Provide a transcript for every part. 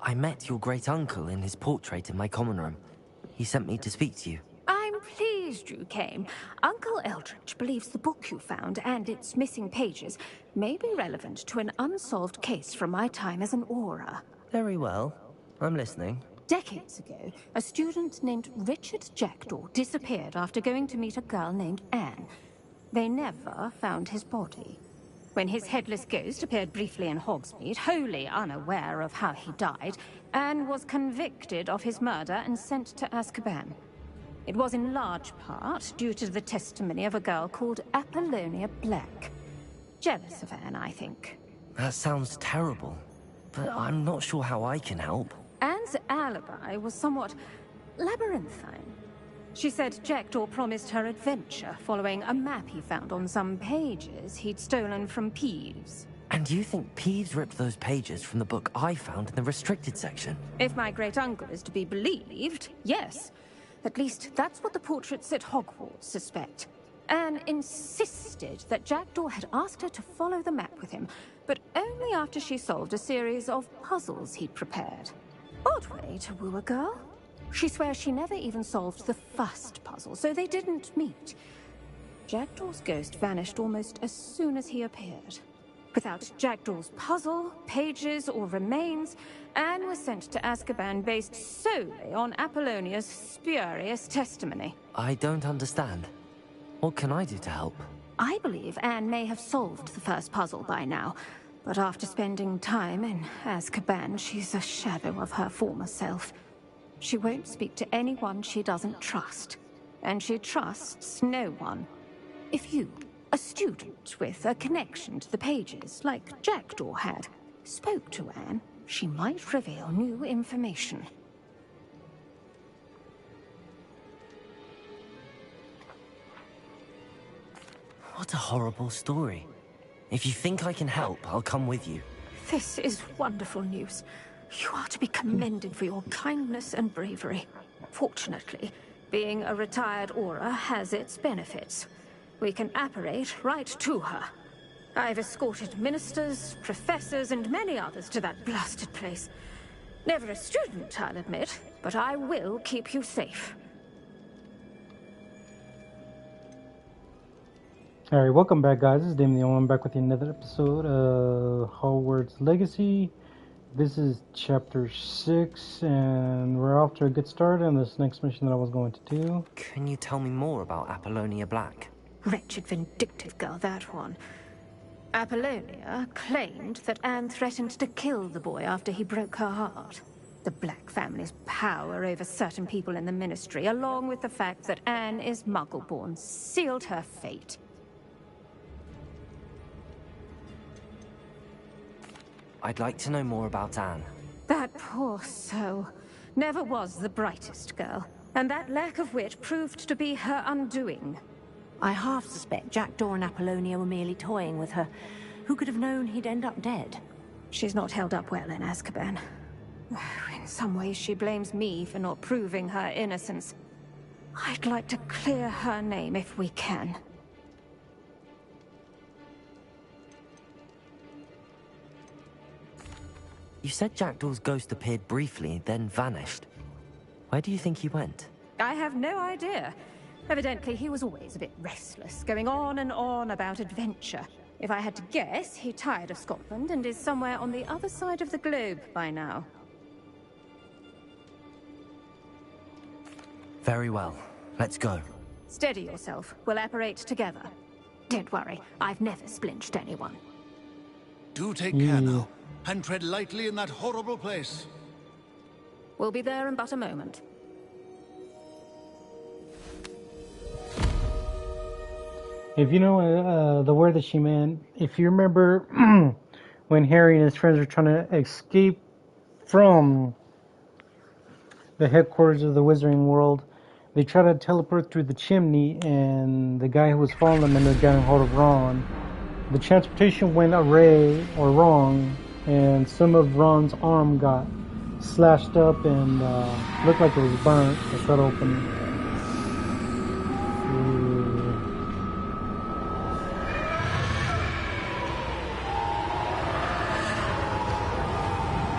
I met your great-uncle in his portrait in my common room. He sent me to speak to you. I'm pleased you came. Uncle Eldridge believes the book you found and its missing pages may be relevant to an unsolved case from my time as an Auror. Very well. I'm listening. Decades ago, a student named Richard Jackdaw disappeared after going to meet a girl named Anne. They never found his body. When his headless ghost appeared briefly in Hogsmeade, wholly unaware of how he died, Anne was convicted of his murder and sent to Azkaban. It was in large part due to the testimony of a girl called Apollonia Black. Jealous of Anne, I think. That sounds terrible, but I'm not sure how I can help. Anne's alibi was somewhat labyrinthine. She said Jackdaw promised her adventure following a map he found on some pages he'd stolen from Peeves. And you think Peeves ripped those pages from the book I found in the restricted section? If my great-uncle is to be believed, yes. At least that's what the portraits at Hogwarts suspect. Anne insisted that Jackdaw had asked her to follow the map with him, but only after she solved a series of puzzles he'd prepared. Odd way to woo a girl. She swears she never even solved the first puzzle, so they didn't meet. Jackdaw's ghost vanished almost as soon as he appeared. Without Jackdaw's puzzle, pages, or remains, Anne was sent to Azkaban based solely on Apollonia's spurious testimony. I don't understand. What can I do to help? I believe Anne may have solved the first puzzle by now, but after spending time in Azkaban, she's a shadow of her former self. She won't speak to anyone she doesn't trust, and she trusts no one. If you, a student with a connection to the pages, like Jackdaw had, spoke to Anne, she might reveal new information. What a horrible story. If you think I can help, I'll come with you. This is wonderful news. You are to be commended for your kindness and bravery. Fortunately, being a retired Auror has its benefits. We can apparate right to her. I've escorted ministers, professors, and many others to that blasted place. Never a student, I'll admit, but I will keep you safe. Alright, welcome back, guys. This is Damien. I'm back with another episode of Hogwarts Legacy. This is chapter 6, and we're off to a good start on this next mission that I was going to do. Can you tell me more about Apollonia Black? Wretched, vindictive girl, that one. Apollonia claimed that Anne threatened to kill the boy after he broke her heart. The Black family's power over certain people in the Ministry, along with the fact that Anne is Muggle-born, sealed her fate. I'd like to know more about Anne. That poor soul never was the brightest girl, and that lack of wit proved to be her undoing. I half suspect Jackdaw and Apollonia were merely toying with her. Who could have known he'd end up dead? She's not held up well in Azkaban. In some ways, she blames me for not proving her innocence. I'd like to clear her name if we can. You said Jackdaw's ghost appeared briefly, then vanished. Where do you think he went? I have no idea. Evidently, he was always a bit restless, going on and on about adventure. If I had to guess, he tired of Scotland and is somewhere on the other side of the globe by now. Very well. Let's go. Steady yourself. We'll apparate together. Don't worry, I've never splinched anyone. Do take care now, and tread lightly in that horrible place. We'll be there in but a moment. If you know the word that she meant, if you remember when Harry and his friends were trying to escape from the headquarters of the Wizarding World, they tried to teleport through the chimney, and the guy who was following them ended up getting hold of Ron. The transportation went awry or wrong, and some of Ron's arm got slashed up and looked like it was burnt or cut open.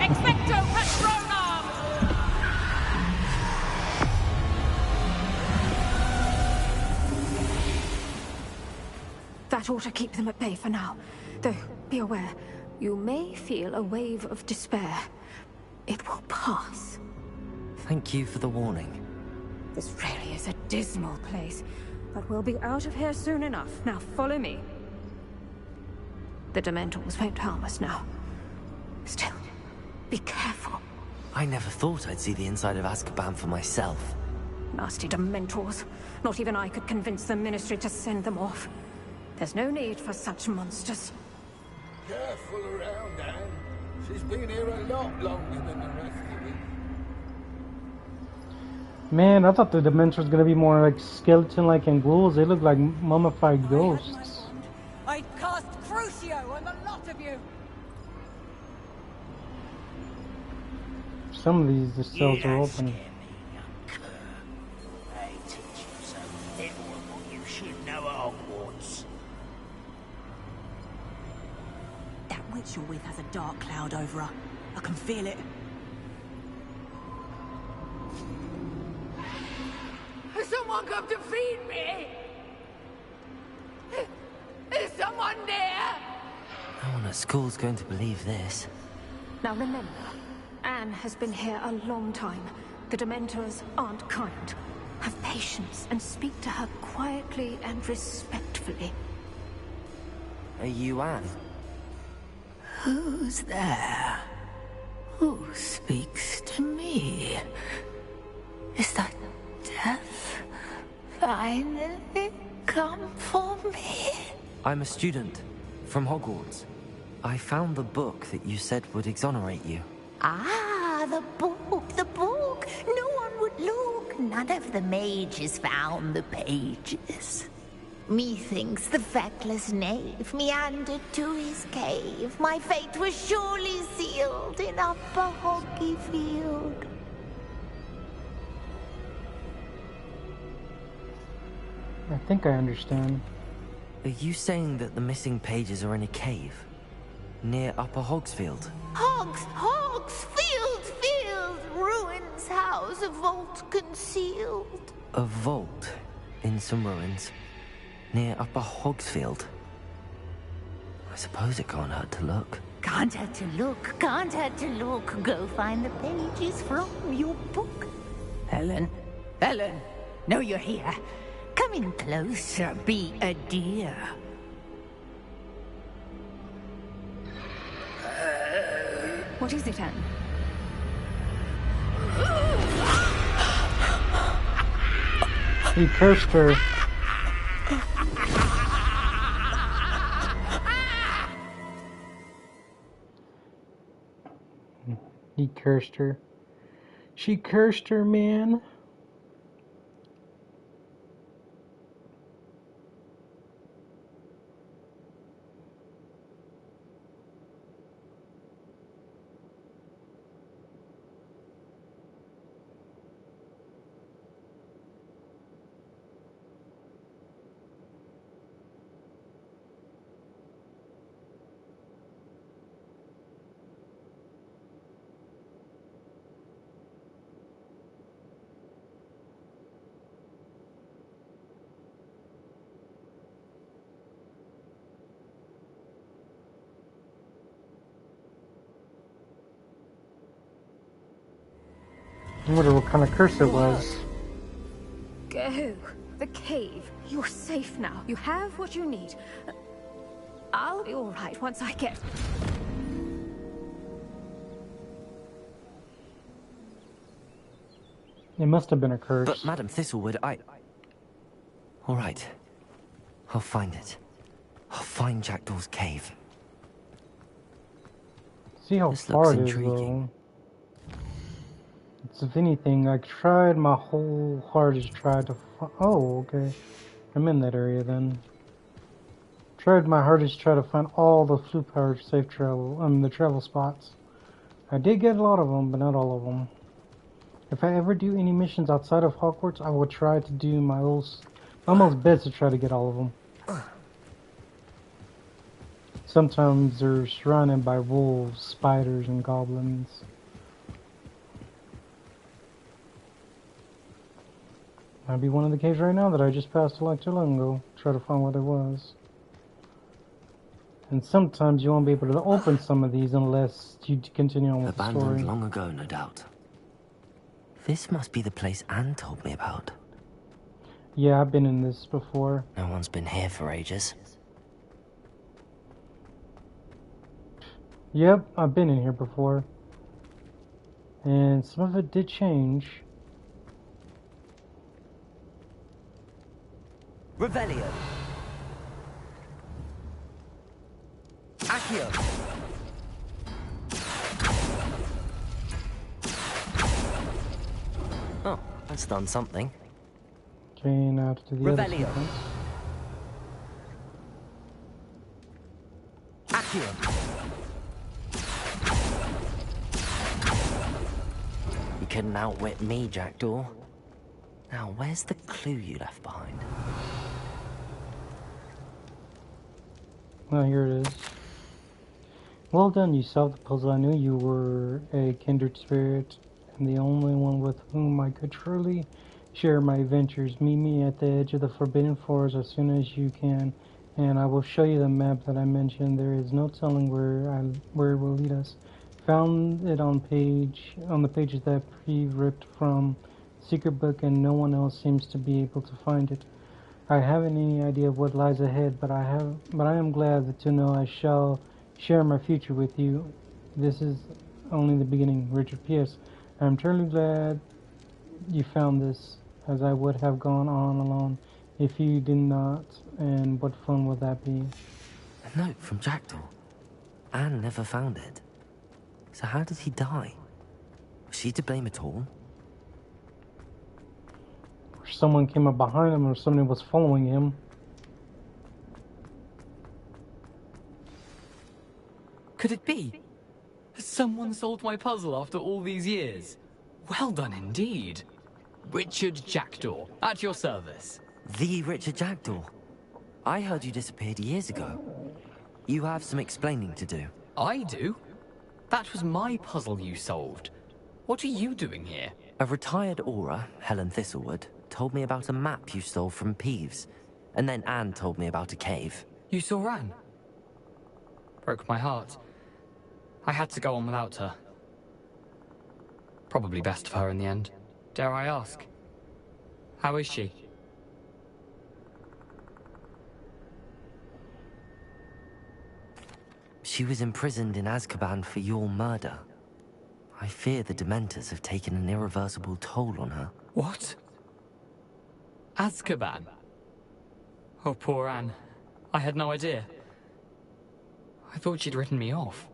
Expecto Patronum! That ought to keep them at bay for now. Though, be aware, you may feel a wave of despair. It will pass. Thank you for the warning. This really is a dismal place, but we'll be out of here soon enough. Now follow me. The Dementors won't harm us now. Still, be careful. I never thought I'd see the inside of Azkaban for myself. Nasty Dementors. Not even I could convince the Ministry to send them off. There's no need for such monsters. Careful around, Anne. She's been here a lot longer than the rest of us. Man, I thought the Dementors was gonna be more like skeleton-like and ghouls. They look like mummified ghosts. I'd cast Crucio on the lot of you! Some of these cells are open. They teach you so little of what you should know at Hogwarts. That witch you're with has a dark cloud over her. I can feel it. Has someone come to feed me? Is someone there? No one at school's going to believe this. Now remember, Anne has been here a long time. The Dementors aren't kind. Have patience and speak to her quietly and respectfully. Are you Anne? Who's there? Who speaks to me? Is that death finally come for me? I'm a student from Hogwarts. I found the book that you said would exonerate you. Ah, the book, the book. No one would look. None of the mages found the pages. Methinks the feckless knave meandered to his cave. My fate was surely sealed in Upper Hoggyfield. I think I understand. Are you saying that the missing pages are in a cave? Near Upper Hogsfield? Field, ruins house, a vault concealed. A vault in some ruins? Near Upper Hogsfield? I suppose it can't hurt to look. Can't hurt to look, can't hurt to look. Go find the pages from your book. Helen, know you're here. Come in closer, be a dear. What is it, Anne? He cursed her. He cursed her. She cursed her, man. I wonder what kind of curse it was. Go. The cave. You're safe now. You have what you need. I'll be all right once I get... It must have been a curse. But Madam Thistlewood, all right. I'll find it. I'll find Jackdaw's cave. See how This far looks it is, intriguing. though. It's, if anything, I tried my whole hardest to try to oh, okay. I'm in that area then. Tried my hardest to try to find all the flute-powered safe travel, the travel spots. I did get a lot of them, but not all of them. If I ever do any missions outside of Hogwarts, I will try to do my almost best to try to get all of them. Sometimes they're surrounded by wolves, spiders, and goblins. Might be one of the caves right now that I just passed like too long ago. Try to find what it was. And sometimes you won't be able to open some of these unless you continue on with the story. Abandoned long ago, no doubt. This must be the place Anne told me about. Yeah, I've been in this before. No one's been here for ages. Yep, I've been in here before. And some of it did change. Revelio. Accio. Oh, that's done something. Okay, now to the other Revelio. sequence. Accio. You couldn't outwit me, Jackdaw. Now, where's the clue you left behind? Oh, here it is. Well done, you solved the puzzle. I knew you were a kindred spirit, and the only one with whom I could truly share my adventures. Meet me at the edge of the Forbidden Forest as soon as you can, and I will show you the map that I mentioned. There is no telling where it will lead us. Found it on the pages that pre-ripped from secret book, and no one else seems to be able to find it. I haven't any idea of what lies ahead, but I am glad to know I shall share my future with you. This is only the beginning. Richard P.S. I am truly glad you found this, as I would have gone on alone if you did not, and what fun would that be? A note from Jackdaw. Anne never found it. So how did he die? Was she to blame at all? Or someone came up behind him, or somebody was following him. Could it be? Has someone solved my puzzle after all these years? Well done indeed. Richard Jackdaw, at your service. The Richard Jackdaw. I heard you disappeared years ago. You have some explaining to do. I do? That was my puzzle you solved. What are you doing here? A retired aura, Helen Thistlewood, told me about a map you stole from Peeves. And then Anne told me about a cave. You saw Anne? Broke my heart. I had to go on without her. Probably best of her in the end. Dare I ask? How is she? She was imprisoned in Azkaban for your murder. I fear the Dementors have taken an irreversible toll on her. What? Azkaban? Oh, poor Anne. I had no idea. I thought she'd written me off.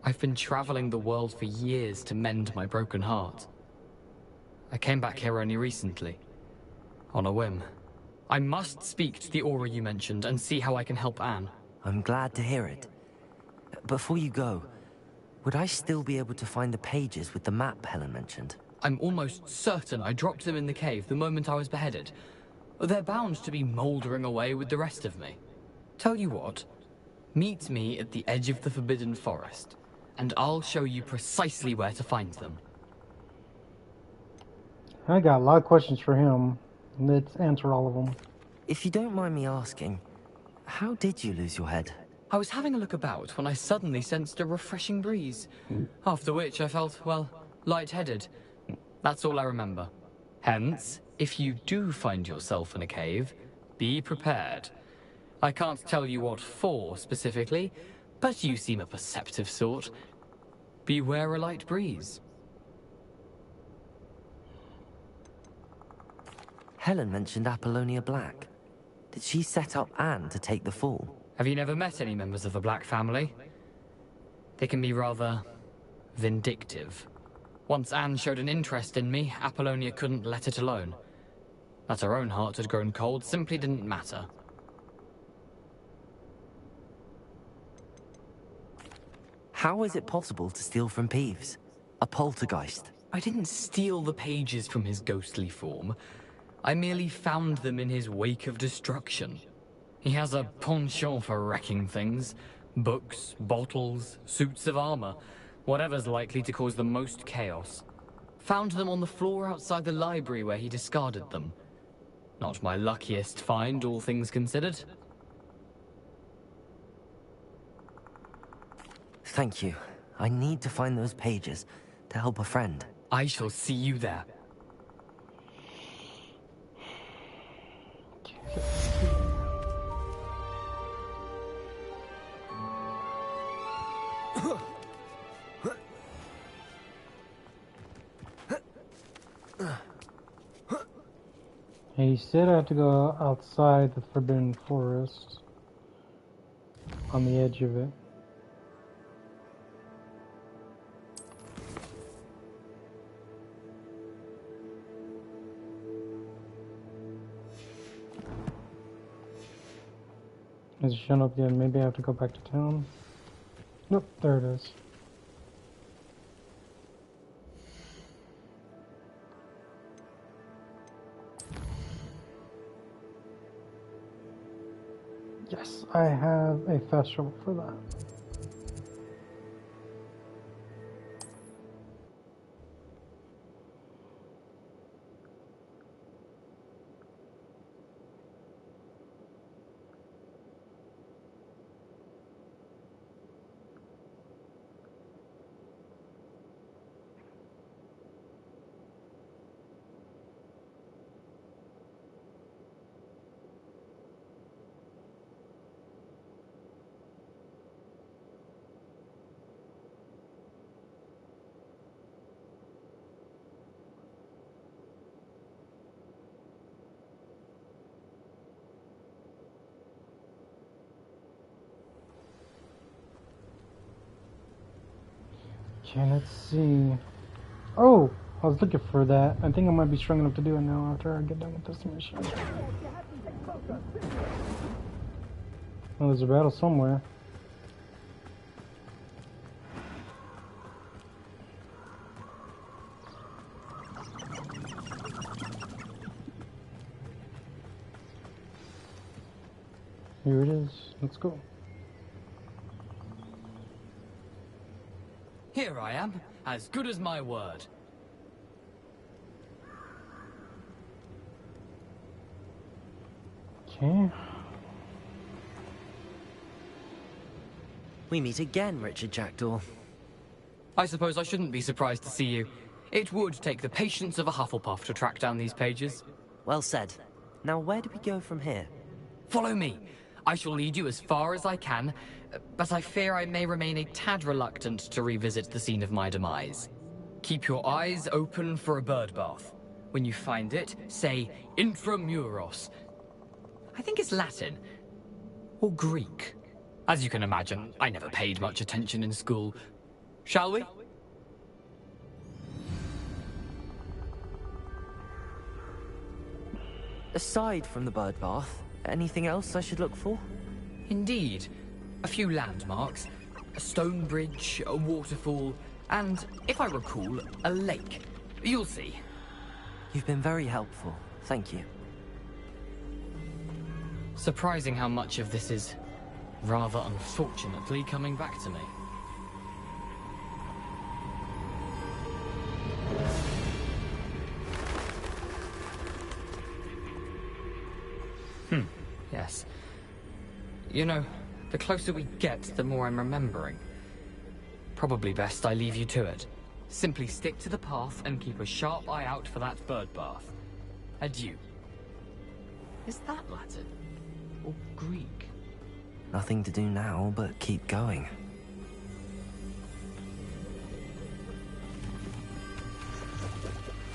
I've been traveling the world for years to mend my broken heart. I came back here only recently. On a whim. I must speak to the aura you mentioned and see how I can help Anne. I'm glad to hear it. Before you go, would I still be able to find the pages with the map Helen mentioned? I'm almost certain I dropped them in the cave the moment I was beheaded. They're bound to be mouldering away with the rest of me. Tell you what, meet me at the edge of the Forbidden Forest, and I'll show you precisely where to find them. I got a lot of questions for him. Let's answer all of them. If you don't mind me asking, how did you lose your head? I was having a look about when I suddenly sensed a refreshing breeze, after which I felt, well, lightheaded. That's all I remember. Hence, if you do find yourself in a cave, be prepared. I can't tell you what for specifically, but you seem a perceptive sort. Beware a light breeze. Helen mentioned Apollonia Black. Did she set up Anne to take the fall? Have you never met any members of the Black family? They can be rather vindictive. Once Anne showed an interest in me, Apollonia couldn't let it alone. That her own heart had grown cold simply didn't matter. How is it possible to steal from Peeves? A poltergeist? I didn't steal the pages from his ghostly form. I merely found them in his wake of destruction. He has a penchant for wrecking things. Books, bottles, suits of armor. Whatever's likely to cause the most chaos. Found them on the floor outside the library where he discarded them. Not my luckiest find, all things considered. Thank you. I need to find those pages to help a friend. I shall see you there. He said I have to go outside the Forbidden Forest. On the edge of it. Has it shown up yet? Maybe I have to go back to town. Nope, there it is. Yes, I have a fast travel for that. Okay, let's see. Oh, I was looking for that. I think I might be strong enough to do it now after I get done with this mission. Oh, there's a battle somewhere. Here it is. Let's go. Here I am, as good as my word. Okay. We meet again, Richard Jackdaw. I suppose I shouldn't be surprised to see you. It would take the patience of a Hufflepuff to track down these pages. Well said. Now where do we go from here? Follow me. I shall lead you as far as I can, but I fear I may remain a tad reluctant to revisit the scene of my demise. Keep your eyes open for a bird bath. When you find it, say Intramuros. I think it's Latin. Or Greek. As you can imagine, I never paid much attention in school. Shall we? Aside from the bird bath, anything else I should look for? Indeed. A few landmarks. A stone bridge, a waterfall, and, if I recall, a lake. You'll see. You've been very helpful. Thank you. Surprising how much of this is, rather unfortunately, coming back to me. Yes. You know, the closer we get, the more I'm remembering. Probably best I leave you to it. Simply stick to the path and keep a sharp eye out for that bird bath. Adieu. Is that Latin? Or Greek? Nothing to do now but keep going.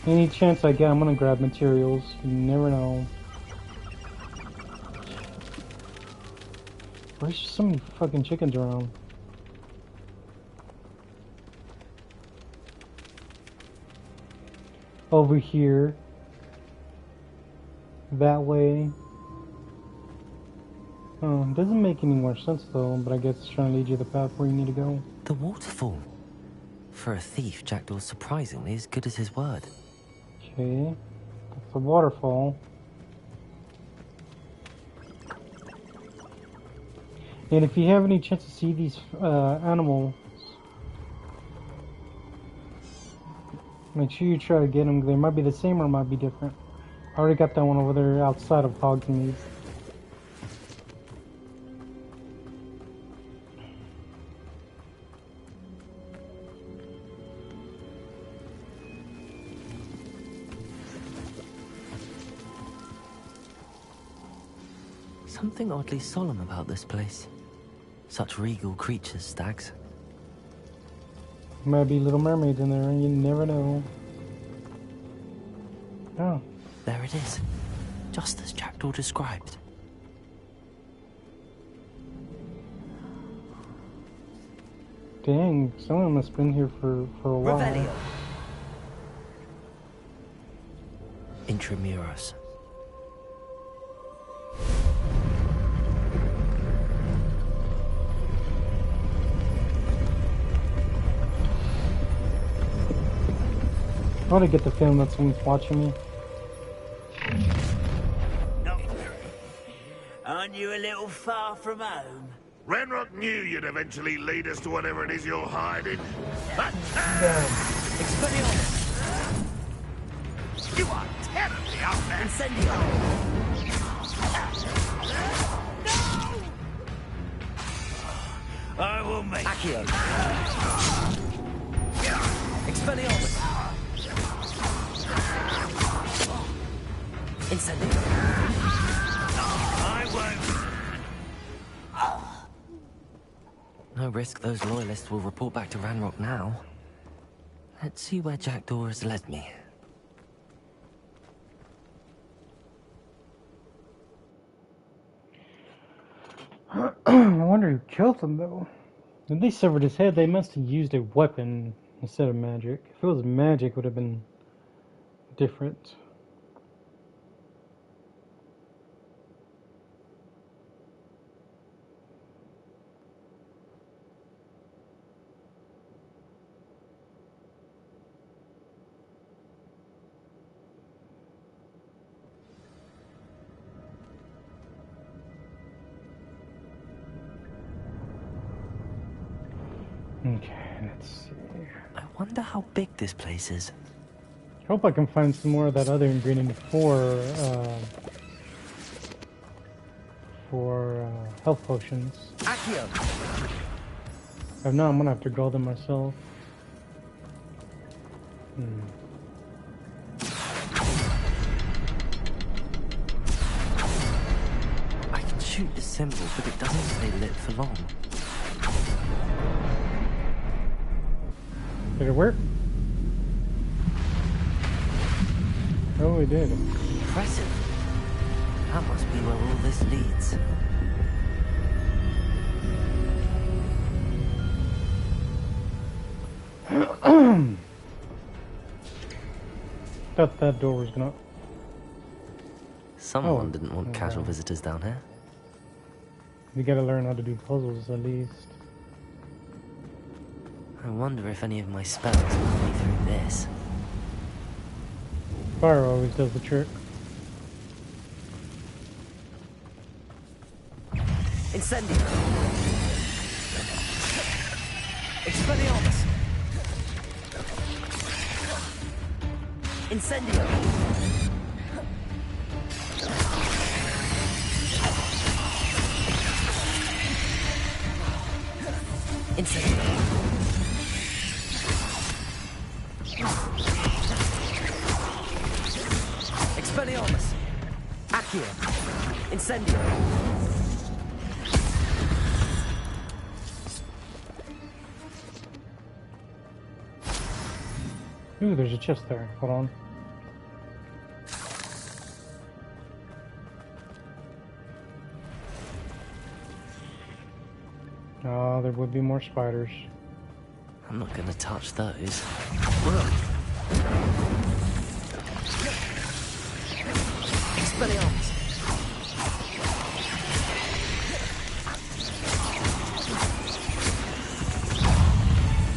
Any chance I get, I'm gonna grab materials. You never know. There's just so many fucking chickens around. Over here. That way. Oh, it doesn't make any more sense though, but I guess it's trying to lead you the path where you need to go. The waterfall. For a thief, Jackdaw's surprisingly as good as his word. Okay. That's a waterfall. And if you have any chance to see these animals, make sure you try to get them. They might be the same or might be different. I already got that one over there outside of Hogsmeade. something oddly solemn about this place. Such regal creatures, stags. Might be little mermaids in there, you never know. Oh. There it is. Just as Jackdaw described. Dang, someone must have been here for a while. Revelio. Intramuros. I want to get the feeling that someone's watching me. Aren't you a little far from home? Ranrock knew you'd eventually lead us to whatever it is you're hiding. But Expelliarmus! you are terribly out there. Incendio! No! I will make Accio. Expelliarmus! Incendio. I won't. No risk those loyalists will report back to Ranrock now. Let's see where Jackdaw has led me. I wonder who killed him, though. If they severed his head, they must have used a weapon instead of magic. If it was magic, it would have been different. Okay, let's see. I wonder how big this place is. I hope I can find some more of that other ingredient for health potions. Accio! If not, I'm gonna have to grow them myself. I can shoot the symbol, but it doesn't stay lit for long. Did it work? Oh, it did. Impressive. That must be where all this leads. Thought that door was gonna... Someone didn't want casual visitors down here. You gotta learn how to do puzzles, at least. I wonder if any of my spells will help me through this. Fire always does the trick. Incendio! Expelliarmus! Incendio! Incendio! Expelliarmus! Accio! Incendio! Ooh, there's a chest there. Hold on. Oh, there would be more spiders. I'm not gonna touch those. Expelliarmus!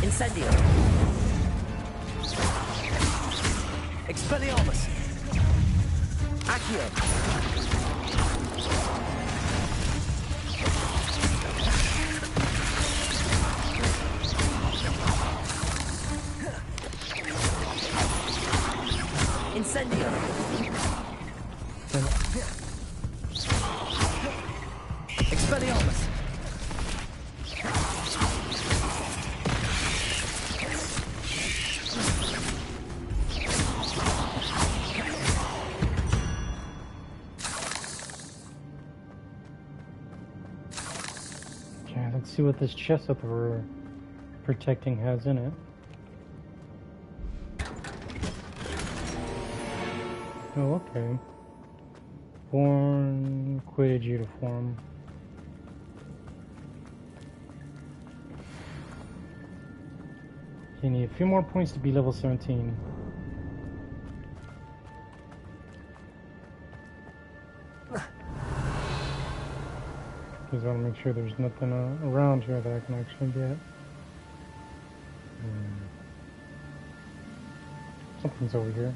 Incendio! Expelliarmus! Accio! Incendio! Expelliarmus! see what this chest that we're protecting has in it. Oh, okay. Born Quidditch uniform. You need a few more points to be level 17. Because I want to make sure there's nothing around here that I can actually get. Something's over here.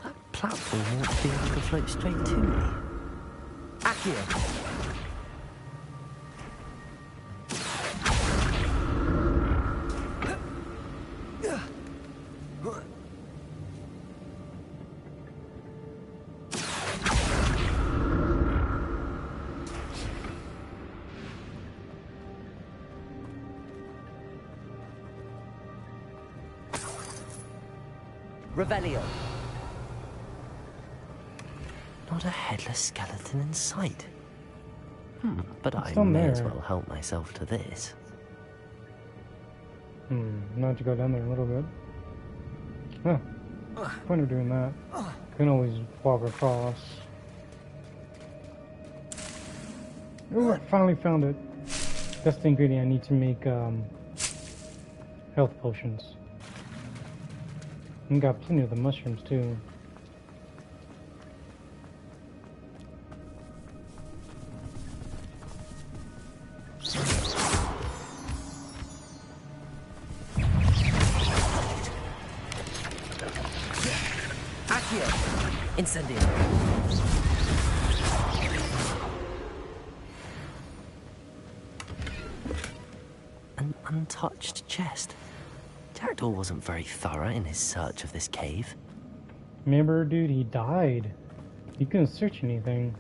That platform ought to be able to float straight to me. Accio. Revelio. Not a headless skeleton in sight. But It's I down may there. as well help myself to this. Not to go down there a little bit. Huh. Point of doing that. Can always walk across. Oh, I finally found it. That's the ingredient I need to make health potions. And got plenty of the mushrooms too. Accio. Incendio. An untouched chest. Jackdaw wasn't very thorough in his search of this cave. Remember, dude, he died. He couldn't search anything.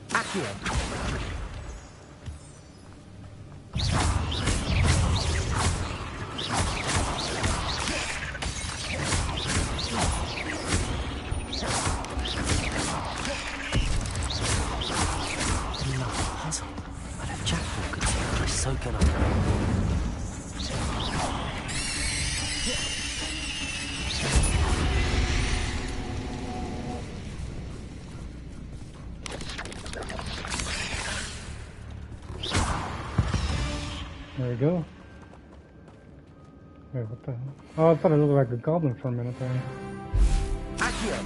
Accio. There we go. Wait, what the hell? Oh, I thought it looked like a goblin for a minute there. Accio.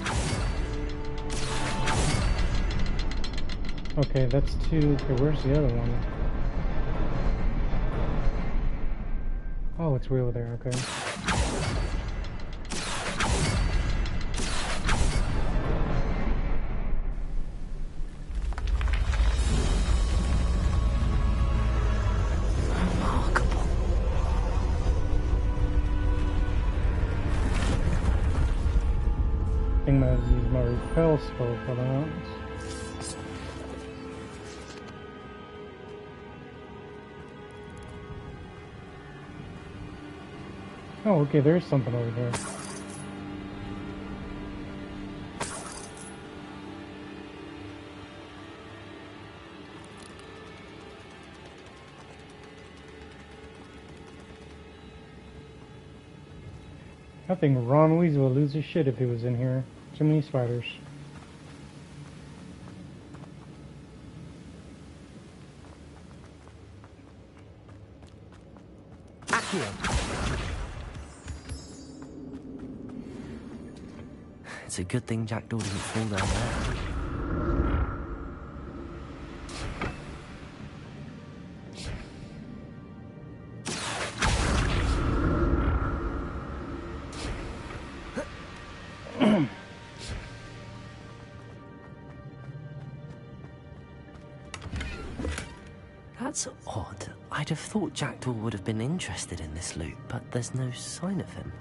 Okay, that's two. Okay, where's the other one? Oh, it's way over there, okay. I think I might use my repel spell for that. Oh, okay, there's something over there. I think Ron Weasley would lose his shit if he was in here. Too many spiders. Accio. It's a good thing Jackdaw didn't fall down there. That's odd. I'd have thought Jackdaw would have been interested in this loot, but there's no sign of him.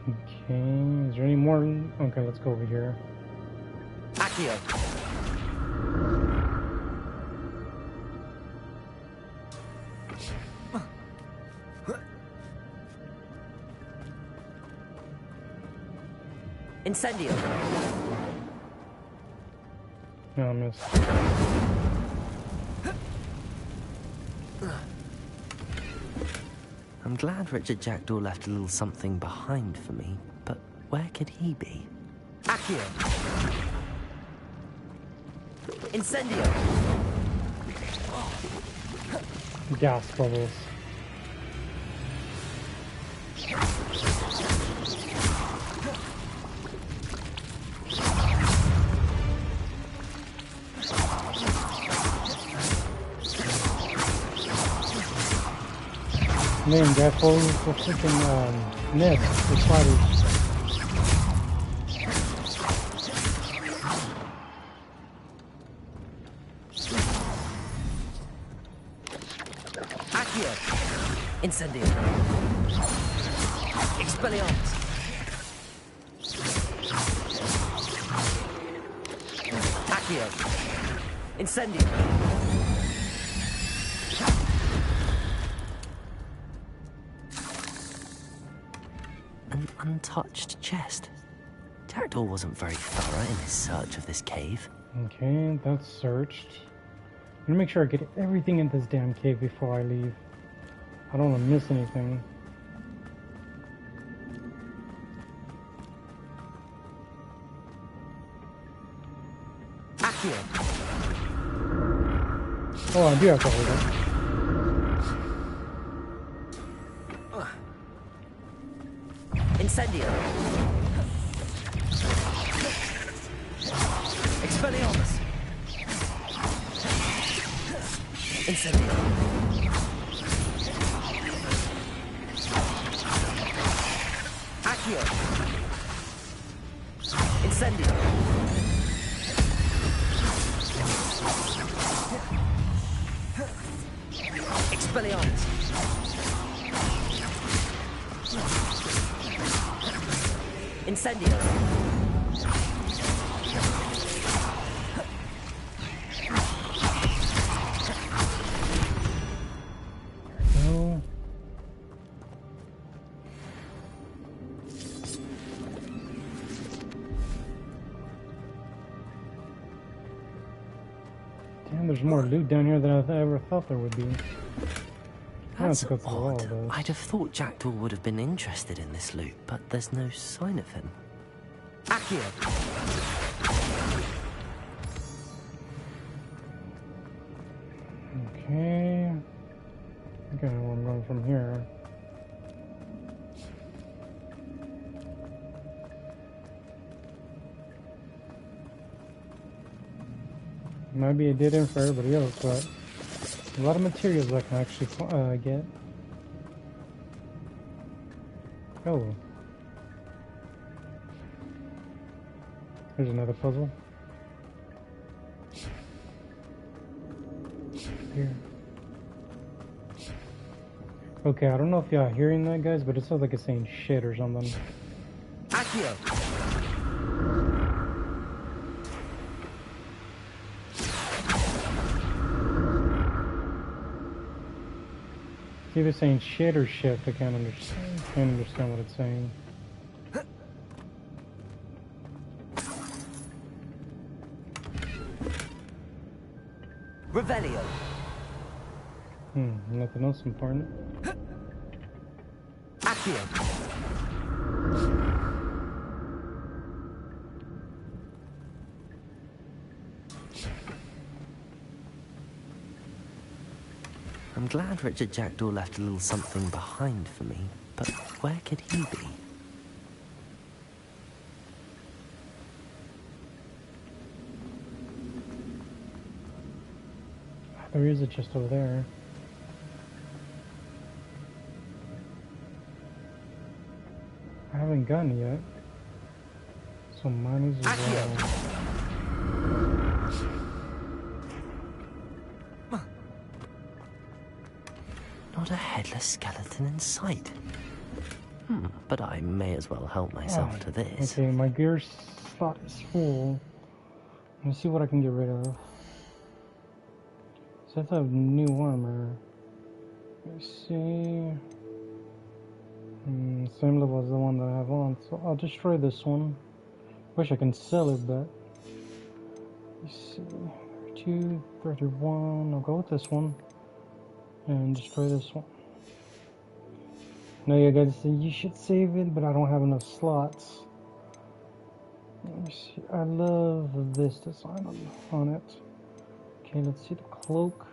Okay, is there any more? Okay, let's go over here. Accio. Incendio. No, I missed. I'm glad Richard Jackdaw left a little something behind for me, but where could he be? Accio. Incendio. Gas bubbles. Man, that falls for freaking net, the spiders. Accio. Incendio. Expelliarmus. Accio. Incendio. An untouched chest. Jackdaw wasn't very thorough in his search of this cave. Okay, that's searched. I'm gonna make sure I get everything in this damn cave before I leave. I don't want to miss anything. Accio. Oh, I do have to hold it. Incendio. Expelliarmus. Incendio. Accio. Incendio. Expelliarmus. Incendio. No. Damn, there's more loot down here than I ever thought there would be. I have That's to go through all odd. of this. I'd have thought Jackdaw would have been interested in this loot, but there's no sign of him. Accio. Okay. I think I know where I'm going from here. Might be a dead end for everybody else, but a lot of materials I can actually get. Oh. Here's another puzzle. Here. Okay, I don't know if y'all hearing that, guys, but it sounds like it's saying shit or something. Accio. It's either saying shit or shift. I can't understand what it's saying. Revelio. Nothing else important. Accio. I'm glad Richard Jackdaw left a little something behind for me, but where could he be? There is a chest over there. I haven't gotten it yet. So mine is as well. Not a headless skeleton in sight. But I may as well help myself to this. Okay, my gear slot is full. Let me see what I can get rid of. So I have new armor. Let's see. Same level as the one that I have on. So I'll destroy this one. Wish I can sell it, but let's see. 32, 31. I'll go with this one and destroy this one. Now you guys say you should save it, but I don't have enough slots. Let me see. I love this design on it. Okay, let's see the cloak.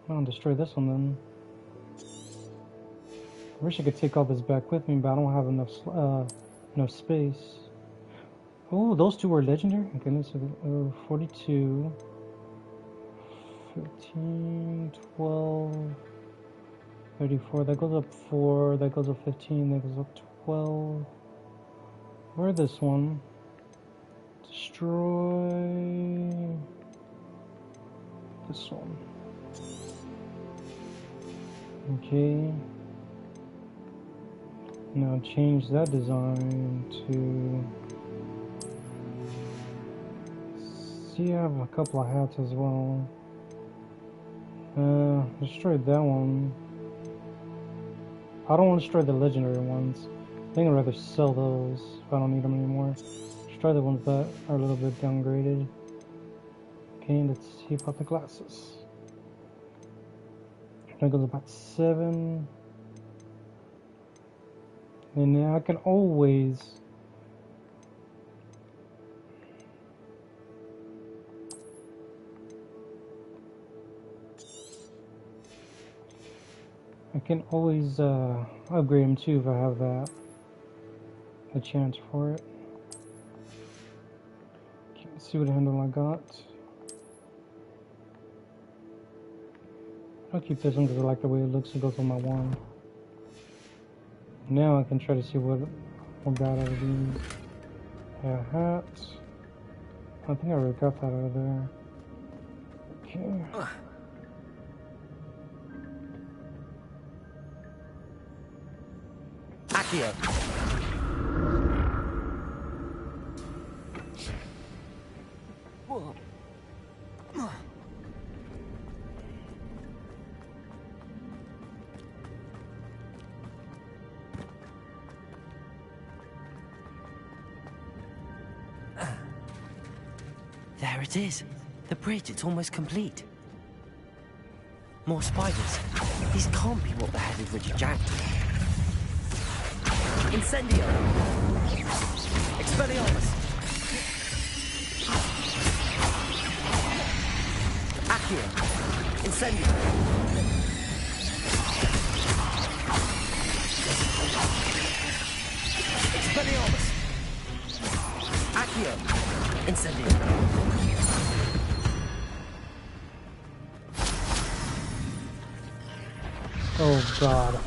I'll destroy this one then. I wish I could take all this back with me, but I don't have enough space. Oh, those two were legendary? Okay, let's see. 42, 15, 12, 34. That goes up 4. That goes up 15. That goes up 12. Where this one? Destroy this one. Okay. Now change that design to. See, I have a couple of hats as well. Destroy that one. I don't want to destroy the legendary ones. I think I'd rather sell those if I don't need them anymore. Destroy the ones that are a little bit downgraded. Okay, let's see about the glasses. That goes about 7. And now I can always upgrade them too if I have a chance for it. Okay, let's see what handle I got. I'll keep this one because I like the way it looks. It goes on my one. Now I can try to see what got out of these. Hats. I think I already got that out of there. Okay. Accio. There it is. The bridge, it's almost complete. More spiders. These can't be what the headed Richard Jack did. Incendio. Expelliarmus. Accio. Incendio. Expelliarmus. Accio. Incendio. Oh God.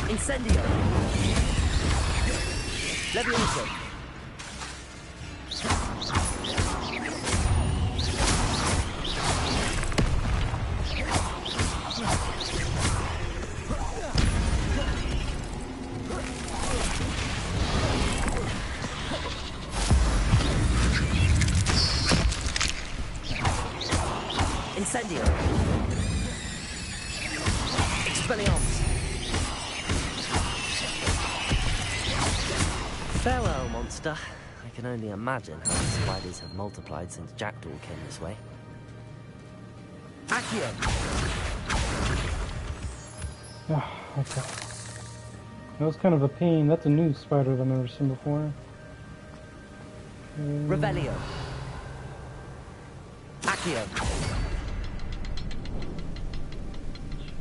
Incendio. Levioso. Incendio. Expelliarmus. Farewell, monster. I can only imagine how the spiders have multiplied since Jackdaw came this way. Accio. Oh, okay. That was kind of a pain. That's a new spider that I've never seen before. Revelio. Accio.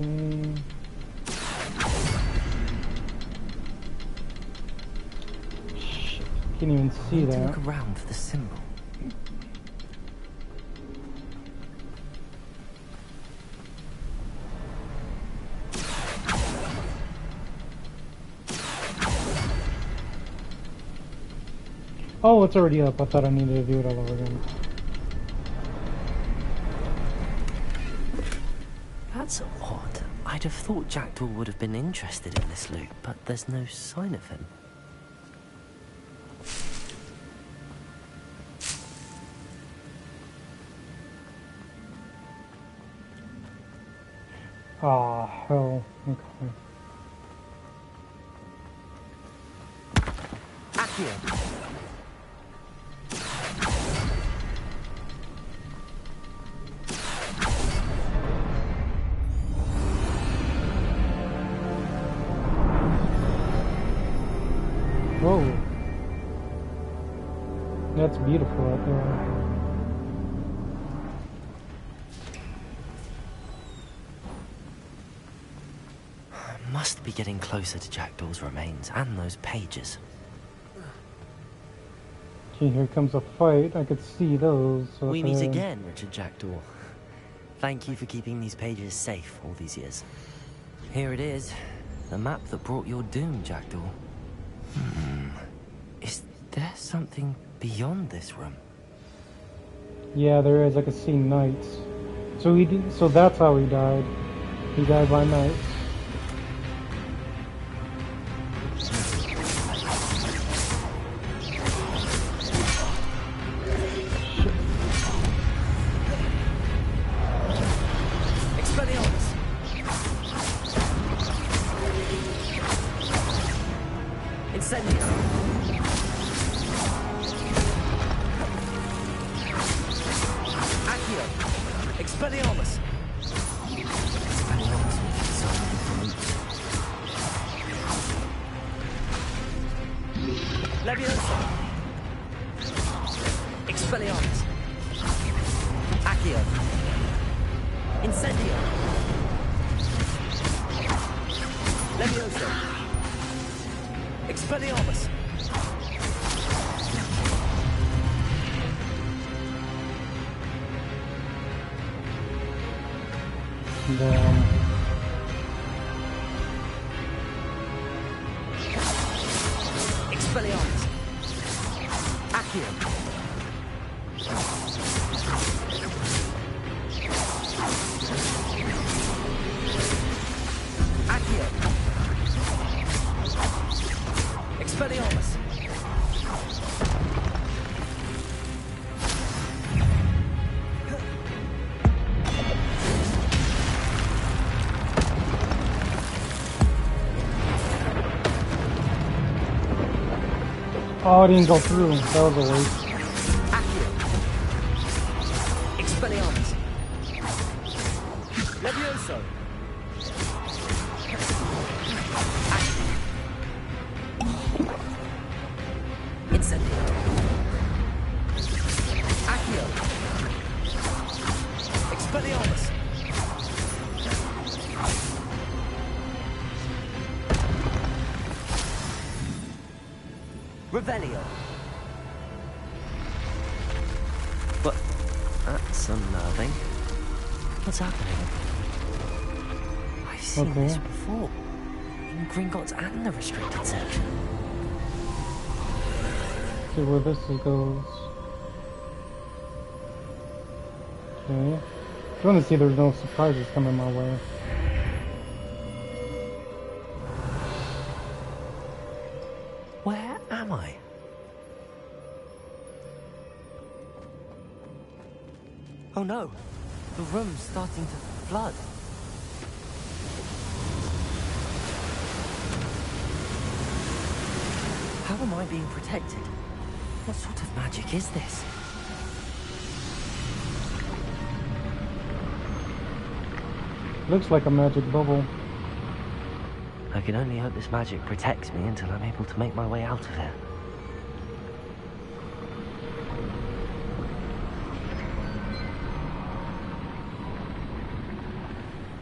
Okay. Can't even see that. Look around for the symbol. Oh, it's already up. I thought I needed to do it all over again. That's odd. I I'd have thought Jackdaw would have been interested in this loot, but there's no sign of him. Ah, hell. Okay. Accio! Whoa. That's beautiful out there. Must be getting closer to Jackdaw's remains and those pages. Gee, here comes a fight. I could see those. We meet again, Richard Jackdaw. Thank you for keeping these pages safe all these years. Here it is. The map that brought your doom, Jackdaw. Is there something beyond this room? Yeah, there is. I could see knights. So he did, so that's how he died. He died by knights. Oh, it didn't go through. That was a waste. Expelliarmus. Levioso. Incendio. Accio. Expelliarmus. Revelio. But that's unnerving. What's happening? I've seen this before. In Gringotts and the restricted section. See where this goes. Okay. Just want to see there's no surprises coming my way. Where am I? Oh no! The room's starting to flood. How am I being protected? What sort of magic is this? Looks like a magic bubble. I can only hope this magic protects me until I'm able to make my way out of here.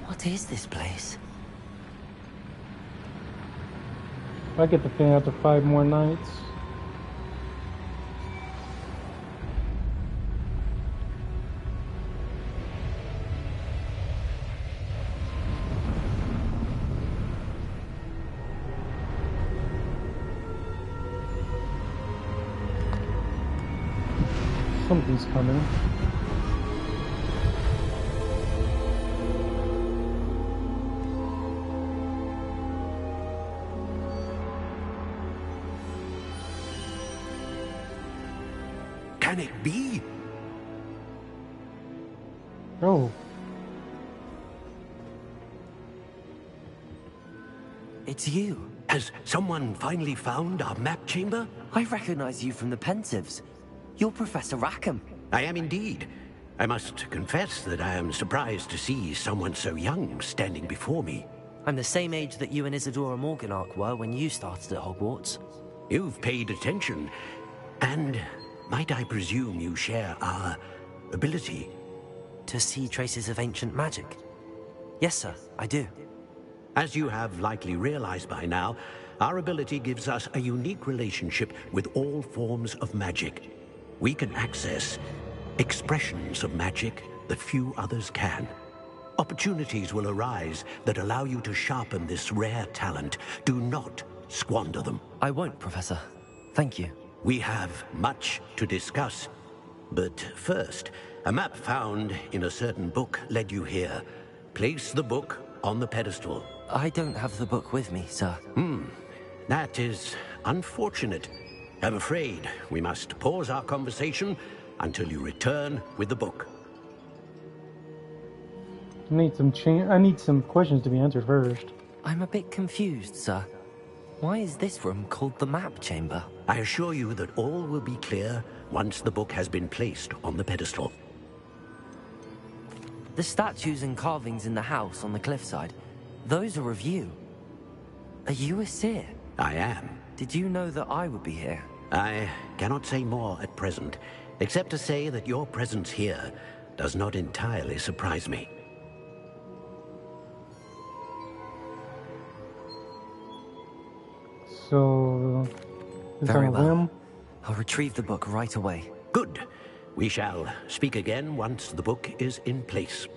What is this place? I get the feeling after 5 more nights. Something's coming. can it be? Oh. It's you. Has someone finally found our map chamber? I recognize you from the Pensives. You're Professor Rackham. I am indeed. I must confess that I am surprised to see someone so young standing before me. I'm the same age that you and Isadora Morganach were when you started at Hogwarts. You've paid attention, and might I presume you share our ability? To see traces of ancient magic? Yes, sir, I do. As you have likely realized by now, our ability gives us a unique relationship with all forms of magic. We can access expressions of magic that few others can. Opportunities will arise that allow you to sharpen this rare talent. Do not squander them. I won't, Professor. Thank you. We have much to discuss. But first, a map found in a certain book led you here. Place the book on the pedestal. I don't have the book with me, sir. That is unfortunate. I'm afraid we must pause our conversation until you return with the book. I need some questions to be answered first. I'm a bit confused, sir. Why is this room called the map chamber? I assure you that all will be clear once the book has been placed on the pedestal. The statues and carvings in the house on the cliffside, those are of you. Are you a seer? I am. Did you know that I would be here? I cannot say more at present, except to say that your presence here does not entirely surprise me. So, is that Very a well. whim? I'll retrieve the book right away. Good. We shall speak again once the book is in place.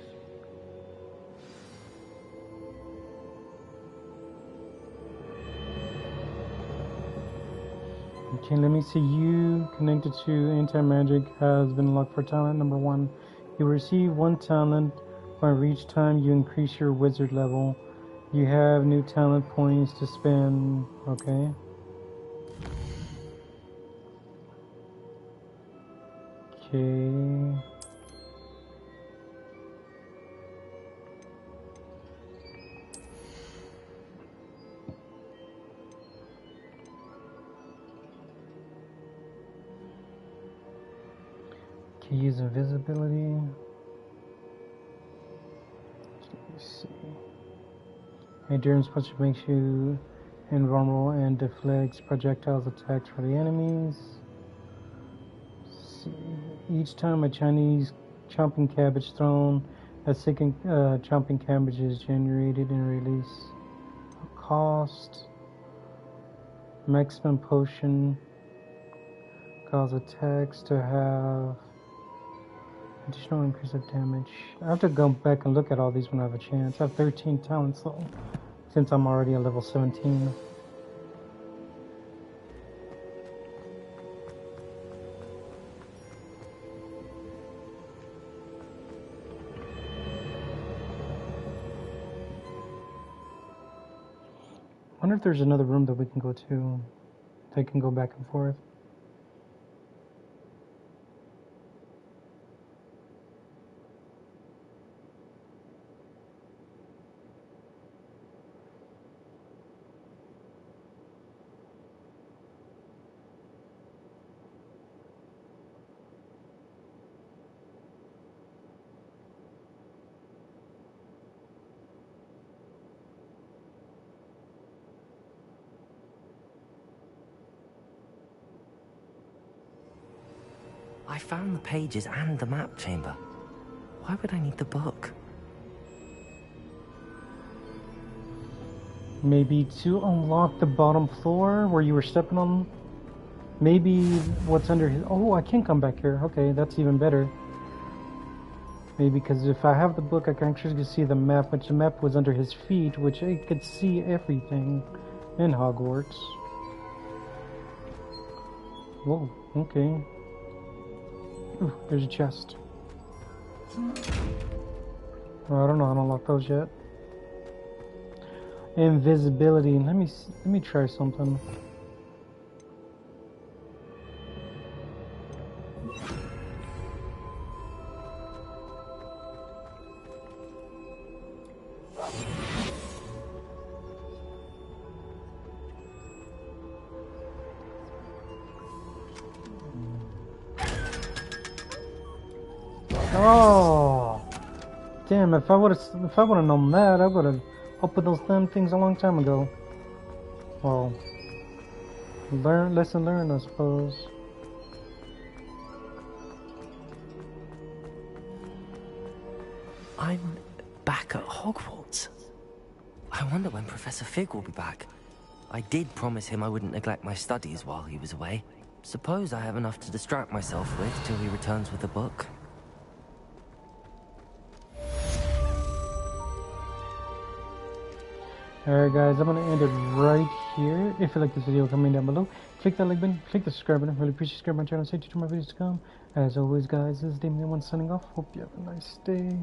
Okay, let me see. You connected to anti-magic has been unlocked for talent number 1. You receive 1 talent for each time you increase your wizard level. You have new talent points to spend. Okay. Okay. Can use invisibility. Let's see. Endurance punch makes you invulnerable and deflects projectiles attacks for the enemies. Let's see. Each time a Chinese chomping cabbage thrown, a second chomping cabbage is generated and released. Cost. Maximum potion. Cause attacks to have additional increase of damage. I have to go back and look at all these when I have a chance. I have 13 talents though, since I'm already at level 17. I wonder if there's another room that we can go to that can go back and forth. I found the pages and the map chamber. Why would I need the book? Maybe to unlock the bottom floor where you were stepping on. Maybe what's under his... Oh, I can come back here. Okay, that's even better. Maybe because if I have the book, I can actually see the map, which the map was under his feet, which I could see everything in Hogwarts. Whoa, okay. Ooh, there's a chest. Oh, I don't know how to unlock those yet. Invisibility. Let me try something. Oh, damn! If I would have known that, I would have opened those damn things a long time ago. Well, lesson learned, I suppose. I'm back at Hogwarts. I wonder when Professor Fig will be back. I did promise him I wouldn't neglect my studies while he was away. Suppose I have enough to distract myself with till he returns with the book. Alright guys, I'm going to end it right here. If you like this video, comment down below. Click that like button, click the subscribe button. Really appreciate you subscribing my channel. Stay tuned for more videos to come. As always guys, this is Damien1 signing off. Hope you have a nice day.